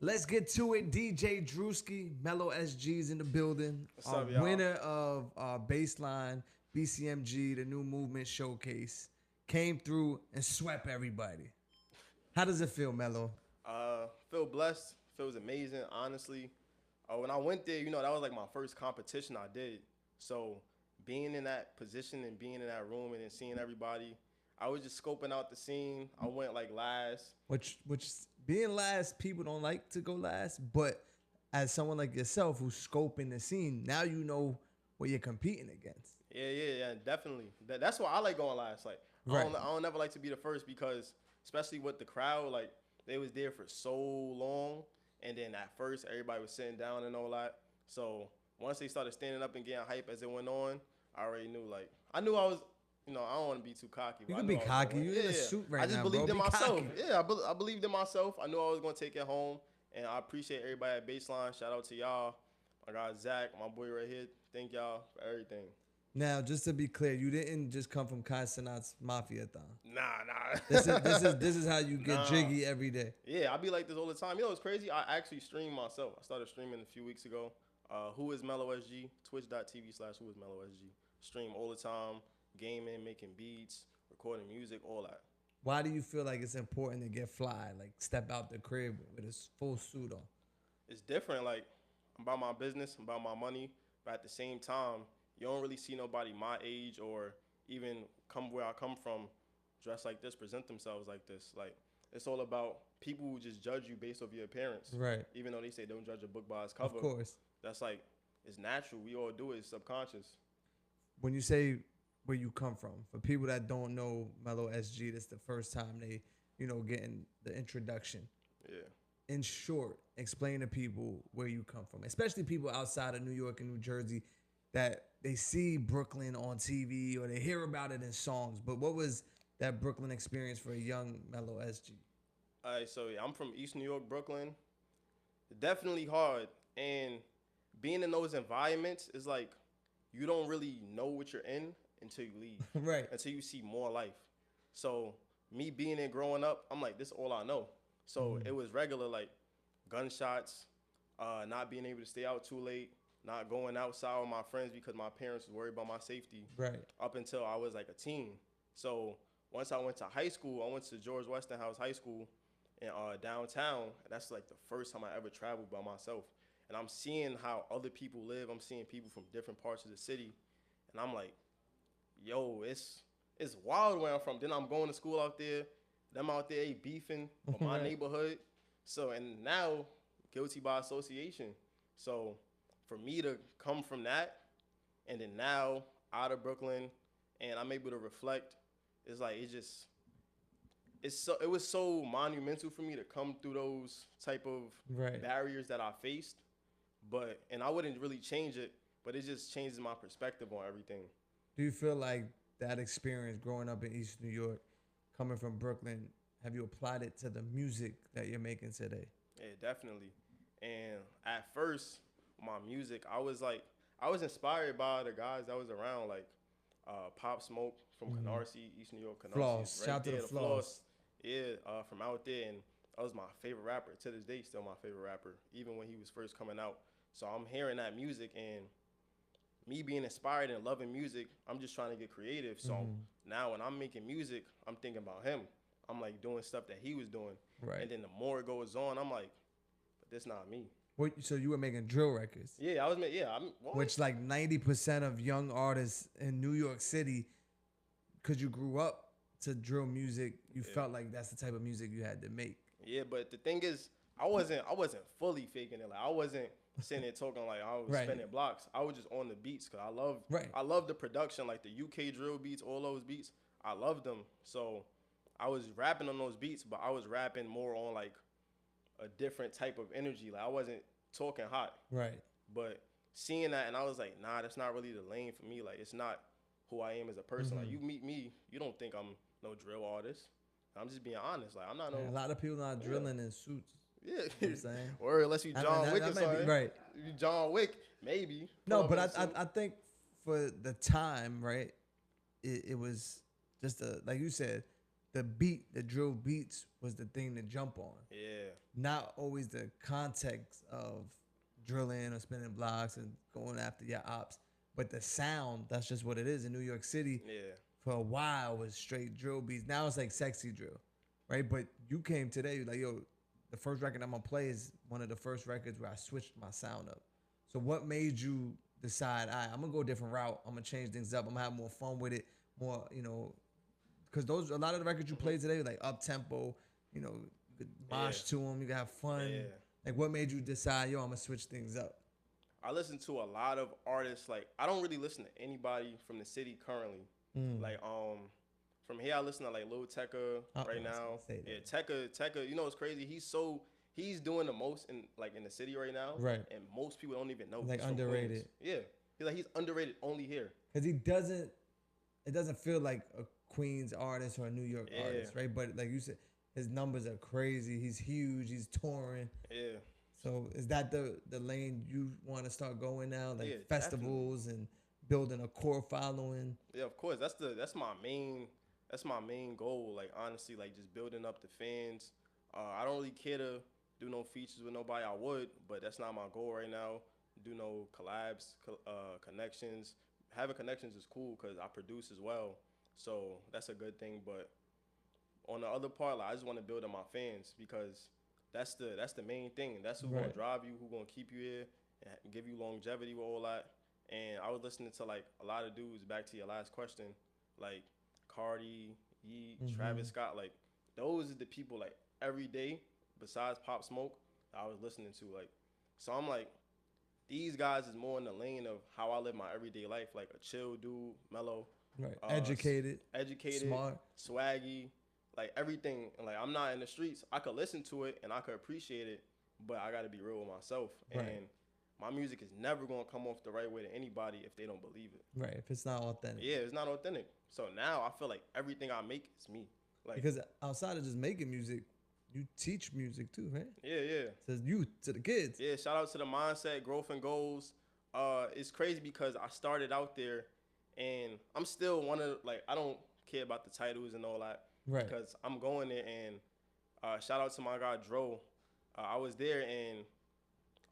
Let's get to it. DJ Drewski, Melo SG is in the building. What's up, y'all? Winner of Baseline BCMG, the new movement showcase, came through and swept everybody. How does it feel, Melo? Feel blessed. Feels amazing, honestly. When I went there, that was like my first competition I did. So being in that position and being in that room and then seeing everybody, I was just scoping out the scene. I went like last. Which being last, people don't like to go last, but as someone like yourself who's scoping the scene, now you know what you're competing against. Yeah, definitely. That's why I like going last. Like, Right. I don't never like to be the first because, especially with the crowd, like they was there for so long, and then at first everybody was sitting down and all that. So once they started standing up and getting hype as it went on, I already knew. Like, I knew I was. I don't want to be too cocky. You but can I be knew I was cocky. gonna win. You in a suit right now, I just bro. believed in Be myself. cocky. Yeah, I believed in myself. I knew I was going to take it home, and I appreciate everybody at Baseline. Shout out to y'all. I got Zach, my boy right here. Thank y'all for everything. Now, just to be clear, you didn't just come from Consonant's Mafia-thon. Nah. This is how you get jiggy every day. Yeah, I be like this all the time. It's crazy. I actually stream myself. I started streaming a few weeks ago. Who is Melo SG? Twitch.tv/Who is Melo SG. Stream all the time. Gaming, making beats, recording music, all that. Why do you feel like it's important to get fly, like step out the crib with a full suit on? It's different. Like, I'm about my business, I'm about my money, but at the same time, you don't really see nobody my age or even come where I come from dress like this, present themselves like this. Like, it's all about people who just judge you based off your appearance. Right. Even though they say don't judge a book by its cover. Of course. That's like, it's natural. We all do it. It's subconscious. When you say where you come from, for people that don't know Melo SG, that's the first time they, getting the introduction. Yeah. In short, explain to people where you come from, especially people outside of New York and New Jersey that they see Brooklyn on TV or they hear about it in songs. But what was that Brooklyn experience for a young Melo SG? All right, so yeah, I'm from East New York, Brooklyn. Definitely hard. And being in those environments is like you don't really know what you're in until you leave. Right. Until you see more life. So me being there growing up, I'm like, this is all I know. So it was regular, like gunshots, not being able to stay out too late, not going outside with my friends because my parents was worried about my safety. Right. Up until I was like a teen. So once I went to high school, I went to George Westinghouse High School in downtown. And that's like the first time I ever traveled by myself. And I'm seeing how other people live. I'm seeing people from different parts of the city. And I'm like, yo, it's wild where I'm from. Then I'm going to school out there. Them out there ain't beefing with my neighborhood. So, and now, guilty by association. So, for me to come from that, and then now, out of Brooklyn, and I'm able to reflect, it's like, it was so monumental for me to come through those type of barriers that I faced. And I wouldn't really change it, but it just changes my perspective on everything. Do you feel like that experience growing up in East New York, coming from Brooklyn, have you applied it to the music that you're making today? Yeah, definitely. And at first, my music, I was inspired by the guys that was around, like Pop Smoke from Canarsie, East New York, Canarsie. Floss, shout out to the Floss. Yeah, from out there, and that was my favorite rapper. To this day, still my favorite rapper, even when he was first coming out. So I'm hearing that music, and me being inspired and loving music, I'm just trying to get creative. So now when I'm making music, I'm thinking about him. I'm like doing stuff that he was doing. Right. And then the more it goes on, I'm like, but that's not me. So you were making drill records? Yeah, I was making, Which like 90% of young artists in New York City, because you grew up to drill music, you felt like that's the type of music you had to make. Yeah, but the thing is, I wasn't fully faking it. Like, I wasn't sitting there talking like I was spinning blocks. I was just on the beats because I love the production, like the UK drill beats, all those beats. I love them. So I was rapping on those beats, but I was rapping more on like a different type of energy. Like, I wasn't talking hot. Right. But seeing that, and I was like, nah, that's not really the lane for me. Like, it's not who I am as a person. Like, you meet me, you don't think I'm no drill artist. I'm just being honest. Like, I'm not no. A lot of people not drilling in suits. Yeah. You know what I'm saying? Or unless you John Wick or something. Right. If you John Wick, maybe. No, but I think for the time, right, it was just like you said, the beat, the drill beats was the thing to jump on. Yeah. Not always the context of drilling or spinning blocks and going after your ops, but the sound, that's just what it is. In New York City, Yeah. for a while was straight drill beats. Now it's like sexy drill, right? But you came today, you're like, yo, the first record I'm gonna play is one of the first records where I switched my sound up. So what made you decide, all right, I'm gonna go a different route. I'm gonna change things up. I'm gonna have more fun with it, more, because a lot of the records you played today, like up tempo, you could mosh to them, you can have fun. Yeah. Like, what made you decide, yo, I'm gonna switch things up? I listen to a lot of artists. Like, I don't really listen to anybody from the city currently. Like, from here I listen to like Lil Tecca right now. Yeah, Tecca. You know what's crazy? He's doing the most in the city right now. Right. And most people don't even know. Like, underrated. Yeah. He's underrated only here. Because it doesn't feel like a Queens artist or a New York artist, right? But like you said, his numbers are crazy. He's huge. He's touring. Yeah. So is that the lane you want to start going now? Like festivals definitely. And building a core following? Yeah, of course. That's my main goal. Like, honestly, like just building up the fans. I don't really care to do no features with nobody. I would, but that's not my goal right now. Do no collabs, connections. Having connections is cool because I produce as well, so that's a good thing. But on the other part, like, I just want to build up my fans because that's the main thing. That's who's gonna drive you, who's gonna keep you here, and give you longevity with all that. And I was listening to like a lot of dudes. Back to your last question, like Cardi, Yeet, Travis Scott, like those are the people like every day besides Pop Smoke I was listening to. Like, so I'm like, these guys is more in the lane of how I live my everyday life, like a chill dude, mellow, right, educated, smart, swaggy, like everything. And like, I'm not in the streets. I could listen to it and I could appreciate it, but I got to be real with myself. Right. And my music is never gonna come off the right way to anybody if they don't believe it. Right, if it's not authentic. Yeah, it's not authentic. So now I feel like everything I make is me. Like, because outside of just making music, you teach music too, right? Yeah. To youth, to the kids. Yeah, shout out to the Mindset, Growth and Goals. It's crazy because I started out there and I'm still I don't care about the titles and all that. Right. Because I'm going there and shout out to my guy Dro. I was there and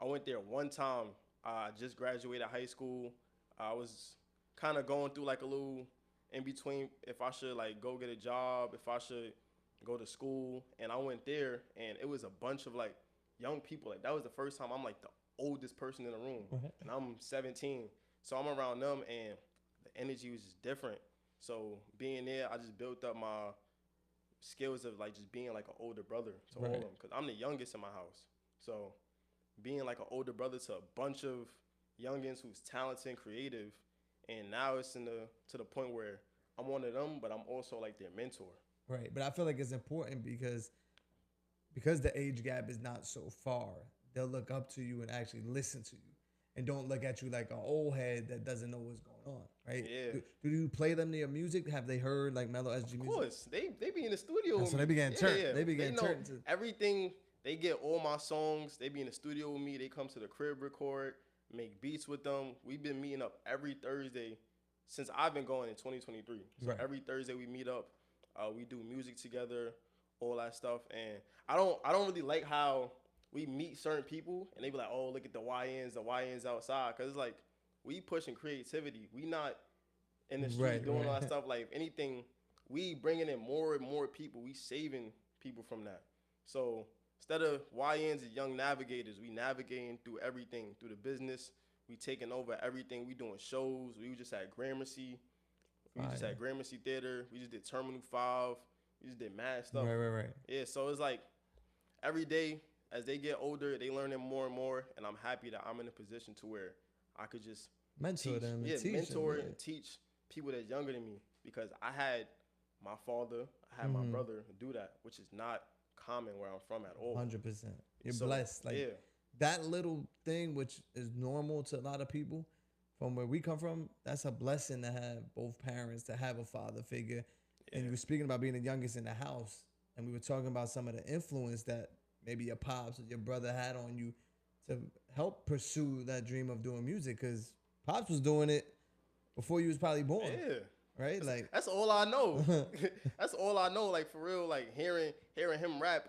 I went there one time. I just graduated high school. I was kind of going through like a little in between if I should like go get a job, if I should go to school. And I went there and it was a bunch of like young people. Like, that was the first time I'm like the oldest person in the room. And I'm 17. So I'm around them and the energy was just different. So being there, I just built up my skills of like just being like an older brother to all of them. Because I'm the youngest in my house. So being like an older brother to a bunch of youngins who's talented and creative. And now it's to the point where I'm one of them, but I'm also like their mentor. Right, but I feel like it's important because the age gap is not so far. They'll look up to you and actually listen to you, and don't look at you like an old head that doesn't know what's going on. Right? Yeah. Do you play them their music? Have they heard like Melo SG music? Of course, they be in the studio. So they be getting turned. Yeah. They be getting turned to everything. They get all my songs. They be in the studio with me. They come to the crib, record, make beats with them. We've been meeting up every Thursday since I've been going in 2023. So every Thursday we meet up. We do music together, all that stuff. And I don't really like how we meet certain people and they be like, oh, look at the YNs outside. Because it's like, we pushing creativity. We not in the street doing all that stuff. Like, if anything, we bringing in more and more people. We saving people from that. So instead of YNs as young navigators, we navigating through everything, through the business. We taking over everything. We doing shows. We just at Gramercy. We just had Gramercy Theater. We just did Terminal 5. We just did mad stuff. Right. Yeah, so it's like every day as they get older, they learning more and more. And I'm happy that I'm in a position to where I could just mentor them and teach mentor them, and teach people that's younger than me. Because I had my father, I had my brother do that, which is not common where I'm from at all. 100%. You're blessed. Like, that little thing, which is normal to a lot of people, from where we come from, that's a blessing to have both parents, to have a father figure. And you were speaking about being the youngest in the house, and we were talking about some of the influence that maybe your pops or your brother had on you to help pursue that dream of doing music, because Pops was doing it before you was probably born. Yeah. right? Like that's all I know. That's all I know. Like for real, like hearing him rap,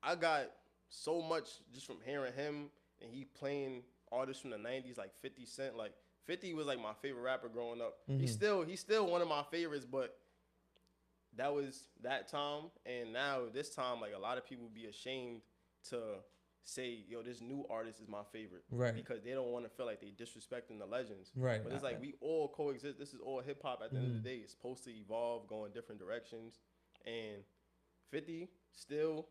I got so much just from hearing him and he playing artists from the 90s like 50 Cent. Like 50 was like my favorite rapper growing up. He's still one of my favorites, but that was that time, and now this time, like a lot of people be ashamed to say, yo, this new artist is my favorite, right? Because they don't want to feel like they disrespecting the legends, right? But it's like we all coexist. This is all hip hop. At the end of the day, it's supposed to evolve, go in different directions, and 50 still,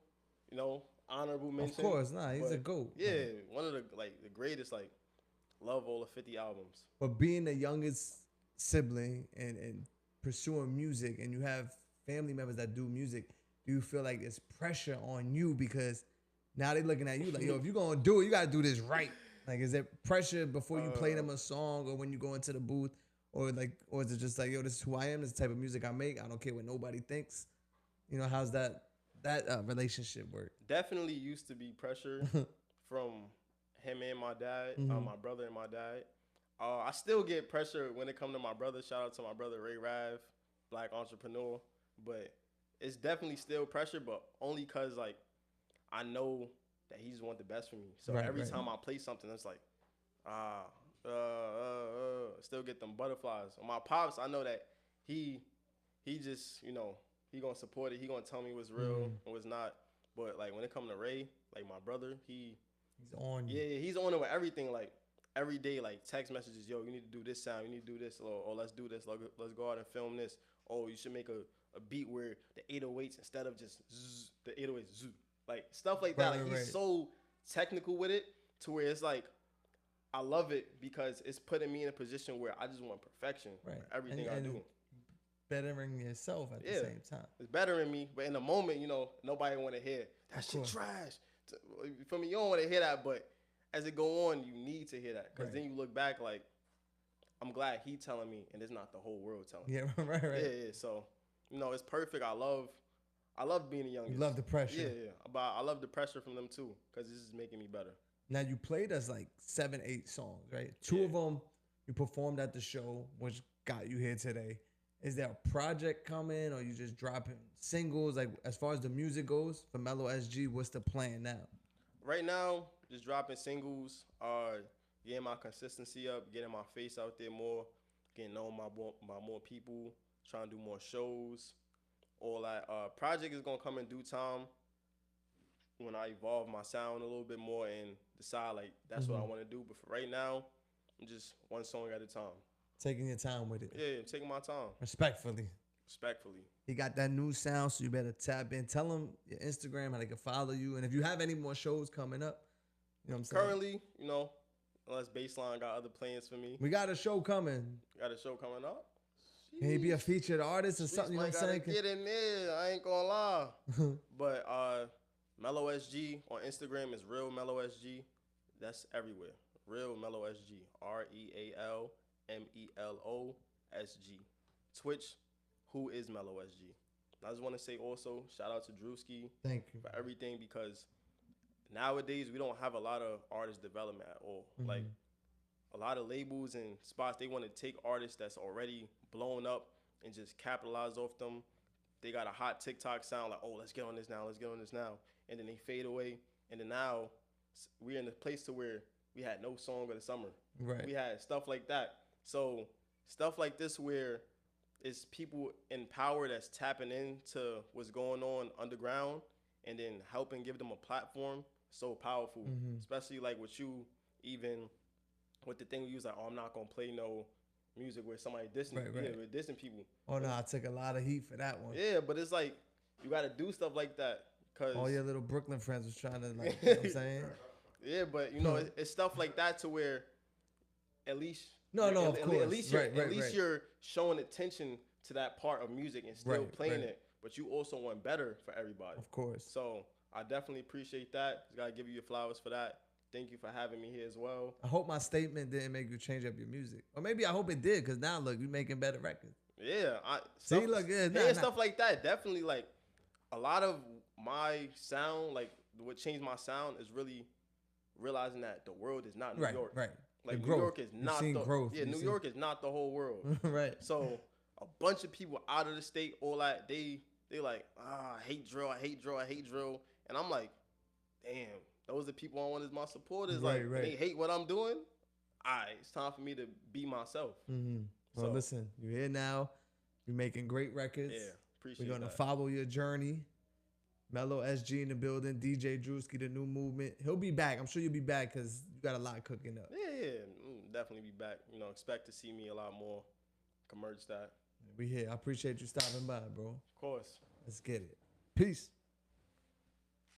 you know, honorable mention. Of course, he's a GOAT. Yeah, one of the greatest. Like, love all the 50 albums. But being the youngest sibling and pursuing music, and you have family members that do music, do you feel like it's pressure on you because now they looking at you like, yo, if you're gonna do it, you gotta do this right? Like, is there pressure before you play them a song or when you go into the booth, or is it just like, yo, this is who I am, this is the type of music I make, I don't care what nobody thinks? You know, how's that relationship work? Definitely used to be pressure from him and my dad, my brother and my dad. I still get pressure when it comes to my brother. Shout out to my brother Ray Rav, Black entrepreneur. But it's definitely still pressure, but only because, like, I know that he just want the best for me. So every time I play something, it's like, still get them butterflies. On my pops, I know that he just, you know, he gonna support it. He gonna tell me what's real and what's not. But, like, when it comes to Ray, like, my brother, he's on you. Yeah, he's on it with everything. Like, every day, like, text messages, yo, you need to do this sound, you need to do this, or let's do this, let's go out and film this. Oh, you should make a beat where the 808s, instead of just zzz, the 808s, zzz, like, stuff like that. Like, he's so technical with it to where it's like, I love it because it's putting me in a position where I just want perfection for everything I do. Bettering yourself at the same time. It's bettering me, but in the moment, you know, nobody want to hear that shit trash. For me, you don't want to hear that, but as it go on, you need to hear that, because then you look back like, I'm glad he telling me, and it's not the whole world telling me. Yeah, right. Yeah. So, you know, it's perfect. I love being the youngest. You love the pressure. Yeah. But I love the pressure from them too, because this is making me better. Now, you played us like 7, 8 songs, right? 2 of them you performed at the show, which got you here today. Is there a project coming, or you just dropping singles? Like, as far as the music goes for Melo SG, what's the plan now? Right now, just dropping singles, getting my consistency up, getting my face out there more, getting known by more people, trying to do more shows, all that. Project is gonna come in due time when I evolve my sound a little bit more and decide, like, that's what I want to do. But for right now, I'm just one song at a time. Taking your time with it. Yeah, taking my time. Respectfully. He got that new sound, so you better tap in. Tell them your Instagram, how they can follow you. And if you have any more shows coming up, you know what I'm saying? Currently, you know, unless Baseline got other plans for me. We got a show coming. Up? Can he be a featured artist or something? You know what I'm saying? Get in there. I ain't gonna lie. But Melo SG on Instagram is Real Melo SG. That's everywhere. Real Melo SG. RealMeloSG. Twitch, who is Melo SG? I just want to say also, shout out to Drewski. Thank you for everything, because nowadays we don't have a lot of artist development at all. Like, a lot of labels and spots, they want to take artists that's already blown up and just capitalize off them. They got a hot TikTok sound, like, oh, let's get on this now, and then they fade away. And then now we're in a place to where we had no song of the summer. Right. We had stuff like that. So stuff like this where it's people in power that's tapping into what's going on underground and then helping give them a platform, so powerful. Especially like with you, even with the thing we use, like, oh, I'm not gonna play no music where somebody dissing, we're dissing people. Oh no, I took a lot of heat for that one. Yeah, but it's like, you gotta do stuff like that, cause all your little Brooklyn friends was trying to, like, you know what I'm saying? Yeah, but you know, it's stuff like that to where at least of course. At least you're showing attention to that part of music and still playing it, but you also want better for everybody. Of course. So I definitely appreciate that. Just gotta give you your flowers for that. Thank you for having me here as well. I hope my statement didn't make you change up your music, or maybe I hope it did, because now look, you're making better records. Yeah, look good. Stuff like that. Definitely, like, a lot of my sound, like, what changed my sound is really realizing that the world is not New York. Right. Like, New York is not the growth. Yeah, New York is not the whole world. Right. So a bunch of people out of the state, all that, they like, I hate drill, I hate drill, I hate drill. And I'm like, damn, those are the people I want as my supporters. Right, like, right. They hate what I'm doing. All right, it's time for me to be myself. Mm-hmm. Well, So, listen, you're here now. You're making great records. yeah, appreciate We're going to that. follow your journey. Melo SG in the building. DJ Drewski, the new movement. He'll be back. I'm sure you'll be back because you got a lot cooking up. Yeah, definitely be back. You know, expect to see me a lot more. Can merge that. We here. I appreciate you stopping by, bro. Of course. Let's get it. Peace.